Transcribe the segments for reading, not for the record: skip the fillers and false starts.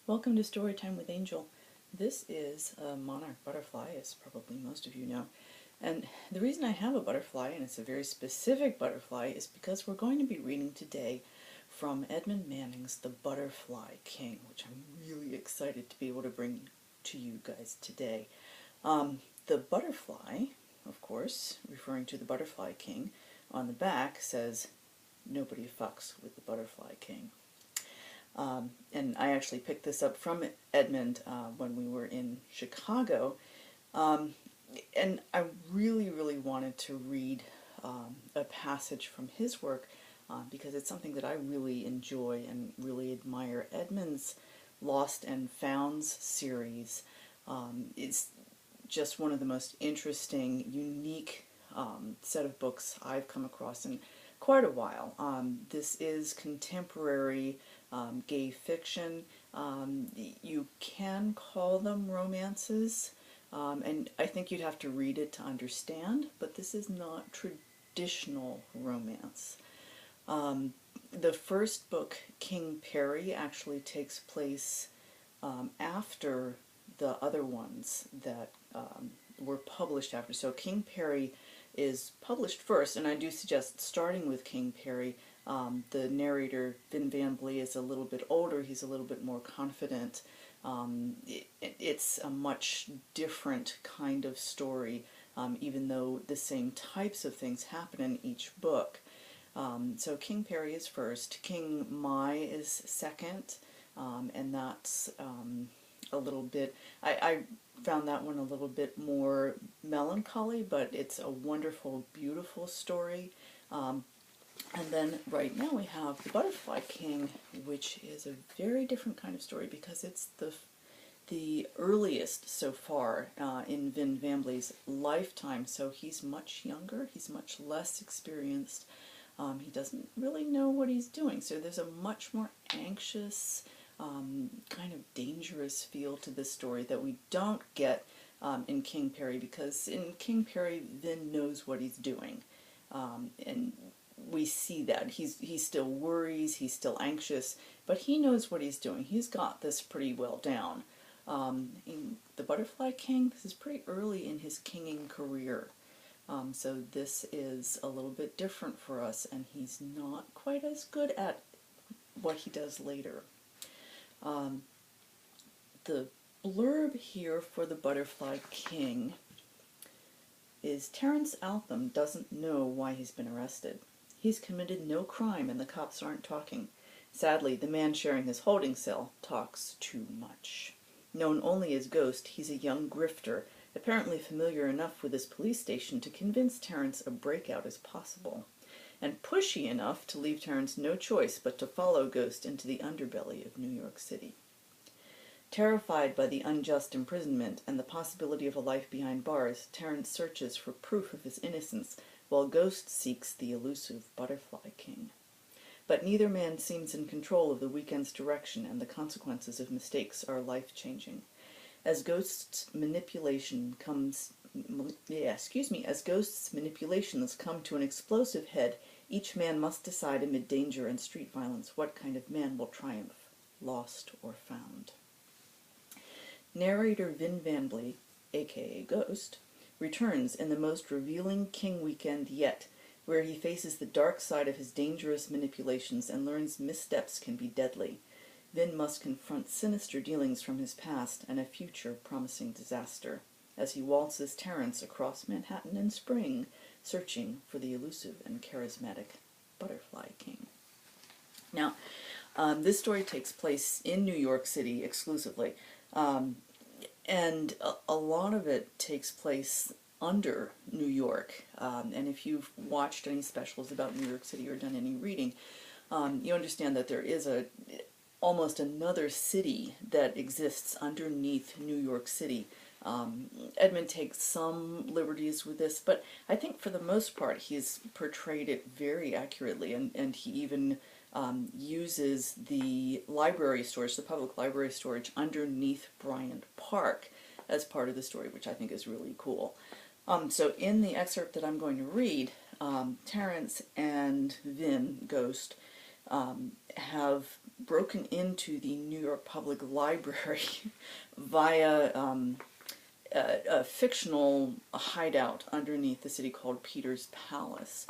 Welcome to Storytime with Angel. This is a monarch butterfly, as probably most of you know. And the reason I have a butterfly, and it's a very specific butterfly, is because we're going to be reading today from Edmund Manning's The Butterfly King, which I'm really excited to be able to bring to you guys today. The butterfly, of course, referring to the Butterfly King, on the back says, "Nobody fucks with the Butterfly King." And I actually picked this up from Edmund when we were in Chicago. And I really wanted to read a passage from his work because it's something that I really enjoy and really admire. Edmund's Lost and Founds series is just one of the most interesting, unique set of books I've come across in quite a while. This is contemporary gay fiction. You can call them romances, and I think you'd have to read it to understand, but this is not traditional romance. The first book, King Perry, actually takes place after the other ones that were published after. So King Perry is published first, and I do suggest starting with King Perry. The narrator, Vin Van Blee, is a little bit older. He's a little bit more confident. It's a much different kind of story, even though the same types of things happen in each book. So King Perry is first. King Mai is second, and that's a little bit... I found that one a little bit more melancholy, but it's a wonderful, beautiful story. And then right now we have The Butterfly King, which is a very different kind of story because it's the earliest so far in Vin Van Blee's lifetime. So he's much younger, he's much less experienced. He doesn't really know what he's doing. So there's a much more anxious, kind of dangerous feel to this story that we don't get in King Perry, because in King Perry, Vin knows what he's doing. And we see that. He still worries, he's still anxious, but he knows what he's doing. He's got this pretty well down. In The Butterfly King, this is pretty early in his kinging career. So this is a little bit different for us, and he's not quite as good at what he does later. The blurb here for The Butterfly King is Terence Altham doesn't know why he's been arrested. He's committed no crime and the cops aren't talking. Sadly, the man sharing his holding cell talks too much. Known only as Ghost, he's a young grifter, apparently familiar enough with his police station to convince Terence a breakout is possible, and pushy enough to leave Terence no choice but to follow Ghost into the underbelly of New York City. Terrified by the unjust imprisonment and the possibility of a life behind bars, Terence searches for proof of his innocence, while Ghost seeks the elusive Butterfly King. But neither man seems in control of the weekend's direction, and the consequences of mistakes are life-changing. As Ghost's manipulations come to an explosive head, each man must decide amid danger and street violence what kind of man will triumph, lost or found. Narrator Vin Van Blee, aka Ghost, returns in the most revealing King weekend yet, where he faces the dark side of his dangerous manipulations and learns missteps can be deadly. Vin must confront sinister dealings from his past and a future promising disaster, as he waltzes Terence across Manhattan in spring, searching for the elusive and charismatic Butterfly King. Now, this story takes place in New York City exclusively, and a lot of it takes place under New York. And if you've watched any specials about New York City or done any reading, you understand that there is almost another city that exists underneath New York City. Edmund takes some liberties with this, but I think for the most part he's portrayed it very accurately, and he even uses the library storage, the public library storage underneath Bryant Park as part of the story, which I think is really cool. So in the excerpt that I'm going to read, Terence and Vin, Ghost, have broken into the New York Public Library via a fictional hideout underneath the city called Peter's Palace,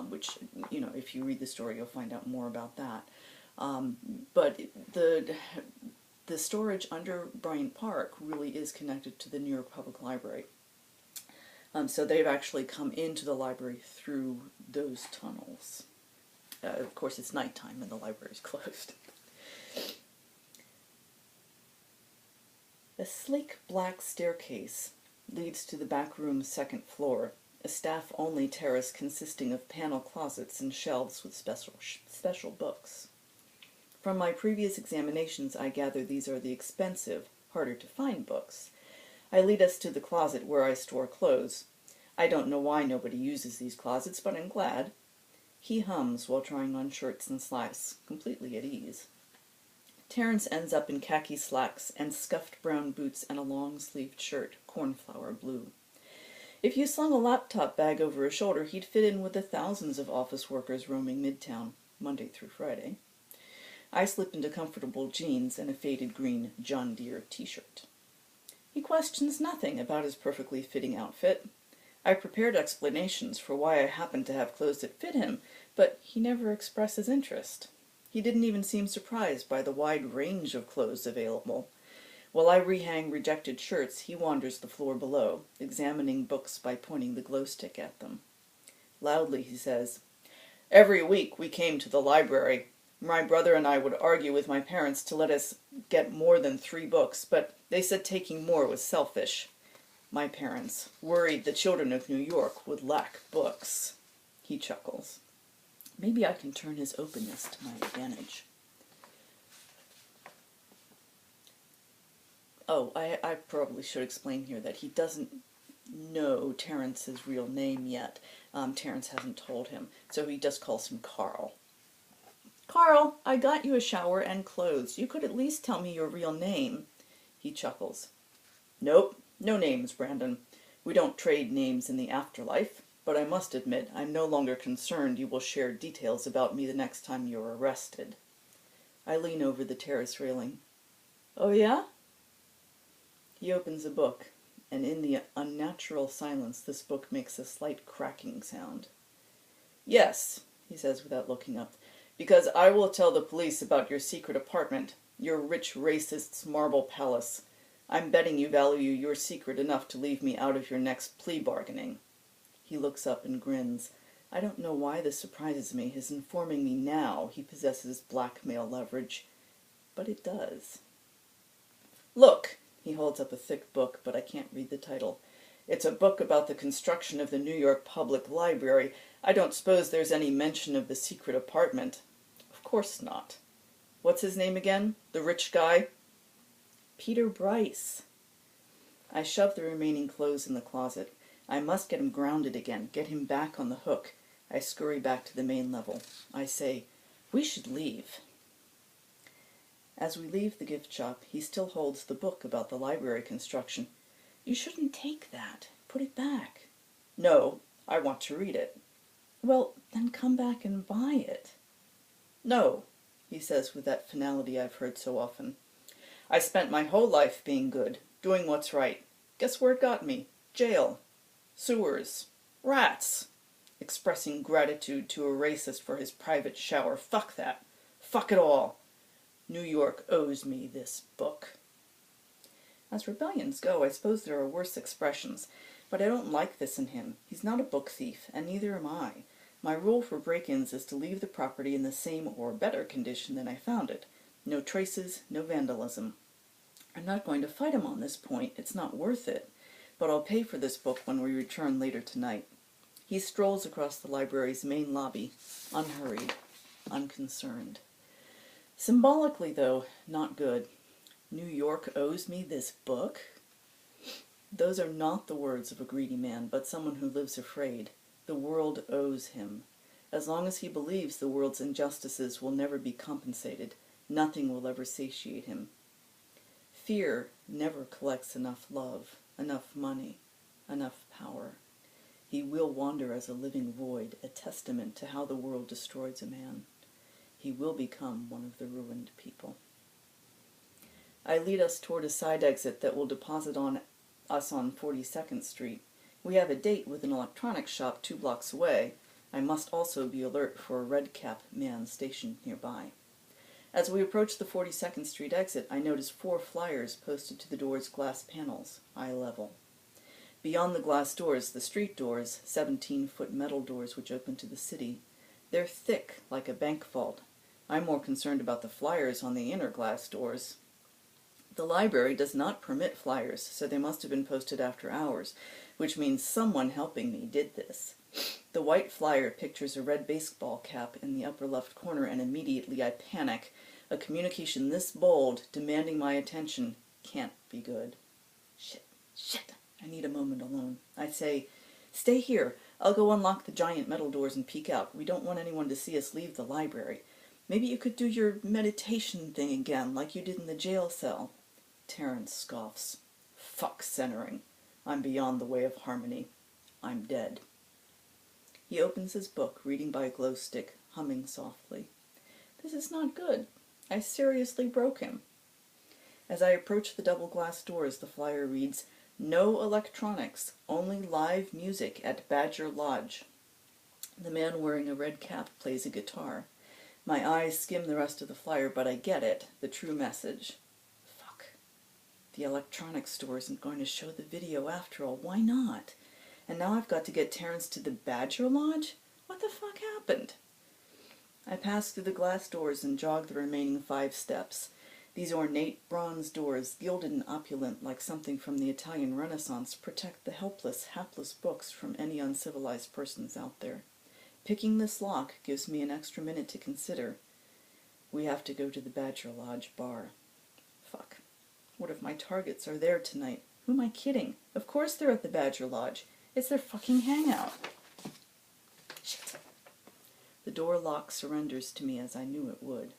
which, you know, if you read the story, you'll find out more about that. But the storage under Bryant Park really is connected to the New York Public Library. So they've actually come into the library through those tunnels. Of course, it's nighttime and the library's closed. A sleek black staircase leads to the back room's second floor, a staff-only terrace consisting of panel closets and shelves with special books. From my previous examinations, I gather these are the expensive, harder-to-find books. I lead us to the closet where I store clothes. I don't know why nobody uses these closets, but I'm glad. He hums while trying on shirts and slacks, completely at ease. Terence ends up in khaki slacks and scuffed brown boots and a long-sleeved shirt, cornflower blue. If you slung a laptop bag over his shoulder, he'd fit in with the thousands of office workers roaming Midtown, Monday through Friday. I slip into comfortable jeans and a faded green John Deere t-shirt. He questions nothing about his perfectly fitting outfit. I prepared explanations for why I happened to have clothes that fit him, but he never expresses interest. He didn't even seem surprised by the wide range of clothes available. While I rehang rejected shirts, he wanders the floor below, examining books by pointing the glow stick at them. Loudly he says, "Every week we came to the library. My brother and I would argue with my parents to let us get more than 3 books, but they said taking more was selfish. My parents, worried the children of New York would lack books." He chuckles. Maybe I can turn his openness to my advantage. Oh, I probably should explain here that he doesn't know Terence's real name yet. Terence hasn't told him, so he just calls him Carl. "Carl, I got you a shower and clothes. You could at least tell me your real name." He chuckles. "Nope, no names, Brandon. We don't trade names in the afterlife, but I must admit I'm no longer concerned you will share details about me the next time you're arrested." I lean over the terrace railing. "Oh yeah?" He opens a book, and in the unnatural silence this book makes a slight cracking sound. "Yes," he says without looking up, "because I will tell the police about your secret apartment, your rich racist's marble palace. I'm betting you value your secret enough to leave me out of your next plea bargaining." He looks up and grins. I don't know why this surprises me, his informing me now he possesses blackmail leverage, but it does. "Look," he holds up a thick book, but I can't read the title. "It's a book about the construction of the New York Public Library. I don't suppose there's any mention of the secret apartment." "Of course not." "What's his name again? The rich guy?" "Peter Bryce." I shove the remaining clothes in the closet. I must get him grounded again, get him back on the hook. I scurry back to the main level. I say, "We should leave." As we leave the gift shop, he still holds the book about the library construction. "You shouldn't take that. Put it back." "No, I want to read it." "Well, then come back and buy it." "No," he says with that finality I've heard so often. "I spent my whole life being good, doing what's right. Guess where it got me? Jail. Sewers. Rats. Expressing gratitude to a racist for his private shower. Fuck that. Fuck it all. New York owes me this book." As rebellions go, I suppose there are worse expressions, but I don't like this in him. He's not a book thief, and neither am I. My rule for break-ins is to leave the property in the same or better condition than I found it. No traces, no vandalism. I'm not going to fight him on this point, it's not worth it, but I'll pay for this book when we return later tonight. He strolls across the library's main lobby, unhurried, unconcerned. Symbolically, though, not good. New York owes me this book? Those are not the words of a greedy man, but someone who lives afraid. The world owes him. As long as he believes the world's injustices will never be compensated, nothing will ever satiate him. Fear never collects enough love, enough money, enough power. He will wander as a living void, a testament to how the world destroys a man. he will become one of the ruined people. I lead us toward a side exit that will deposit on us on 42nd Street. We have a date with an electronics shop 2 blocks away. I must also be alert for a red cap man stationed nearby. As we approach the 42nd Street exit, I notice 4 flyers posted to the door's glass panels, eye level. Beyond the glass doors, the street doors, 17-foot metal doors which open to the city. They're thick, like a bank vault. I'm more concerned about the flyers on the inner glass doors. The library does not permit flyers, so they must have been posted after hours, which means someone helping me did this. The white flyer pictures a red baseball cap in the upper left corner, and immediately I panic. A communication this bold, demanding my attention, can't be good. Shit. I need a moment alone. I say, "Stay here. I'll go unlock the giant metal doors and peek out. We don't want anyone to see us leave the library. Maybe you could do your meditation thing again, like you did in the jail cell." Terrence scoffs. Fuck centering. I'm beyond the way of harmony. I'm dead. He opens his book, reading by a glow stick, humming softly. This is not good. I seriously broke him. As I approach the double glass doors, the flyer reads, "No electronics, only live music at Badger Lodge." The man wearing a red cap plays a guitar. My eyes skim the rest of the flyer, but I get it, the true message. Fuck. The electronics store isn't going to show the video after all. Why not? And now I've got to get Terrence to the Badger Lodge? What the fuck happened? I pass through the glass doors and jog the remaining 5 steps. These ornate bronze doors, gilded and opulent like something from the Italian Renaissance, protect the helpless, hapless books from any uncivilized persons out there. Picking this lock gives me an extra minute to consider. We have to go to the Badger Lodge bar. Fuck. What if my targets are there tonight? Who am I kidding? Of course they're at the Badger Lodge. It's their fucking hangout. Shit. The door lock surrenders to me as I knew it would.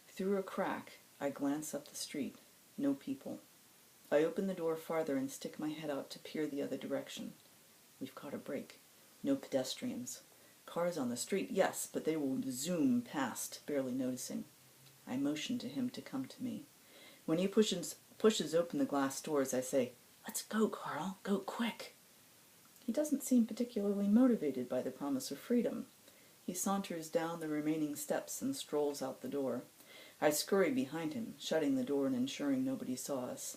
Through a crack, I glance up the street. No people. I open the door farther and stick my head out to peer the other direction. We've caught a break. No pedestrians. Cars on the street, yes, but they will zoom past, barely noticing. I motion to him to come to me. When he pushes open the glass doors, I say, "Let's go, Carl. Go quick." He doesn't seem particularly motivated by the promise of freedom. He saunters down the remaining steps and strolls out the door. I scurry behind him, shutting the door and ensuring nobody saw us.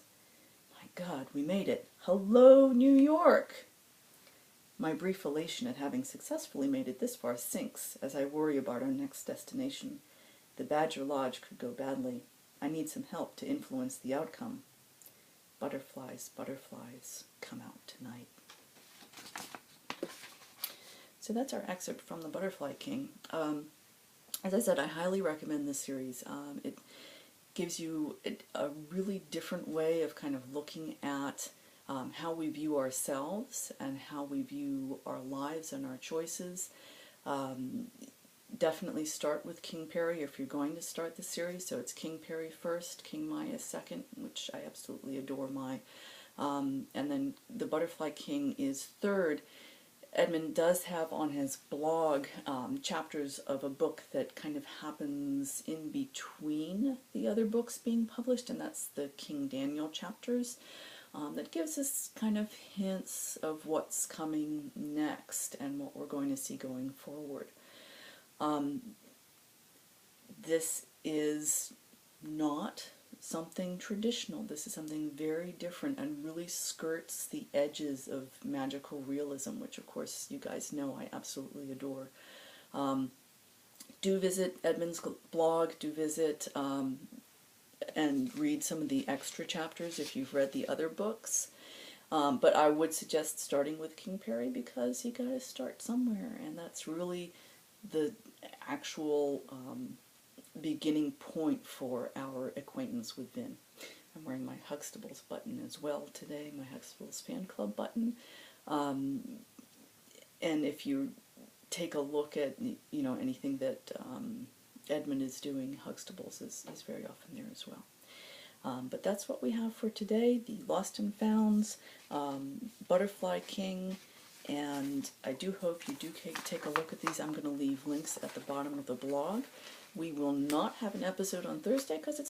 My God, we made it. Hello, New York! My brief elation at having successfully made it this far sinks as I worry about our next destination. The Badger Lodge could go badly. I need some help to influence the outcome. Butterflies, butterflies, come out tonight. So that's our excerpt from The Butterfly King. As I said, I highly recommend this series. It gives you a really different way of kind of looking at how we view ourselves and how we view our lives and our choices. Definitely start with King Perry if you're going to start the series. So it's King Perry first, King Maya second, which I absolutely adore. And then The Butterfly King is third. Edmund does have on his blog chapters of a book that kind of happens in between the other books being published, and that's the King Daniel chapters. That gives us kind of hints of what's coming next and what we're going to see going forward. This is not something traditional. This is something very different and really skirts the edges of magical realism, which of course you guys know I absolutely adore. Do visit Edmund's blog, do visit and read some of the extra chapters if you've read the other books. But I would suggest starting with King Perry because you gotta start somewhere, and that's really the actual beginning point for our acquaintance with Vin. I'm wearing my Huxtables button as well today, my Huxtables fan club button. And if you take a look at, you know, anything that Edmund is doing, Huxtables is very often there as well. But that's what we have for today, the Lost and Founds, Butterfly King, and I do hope you do take a look at these. I'm going to leave links at the bottom of the blog We will not have an episode on Thursday because it's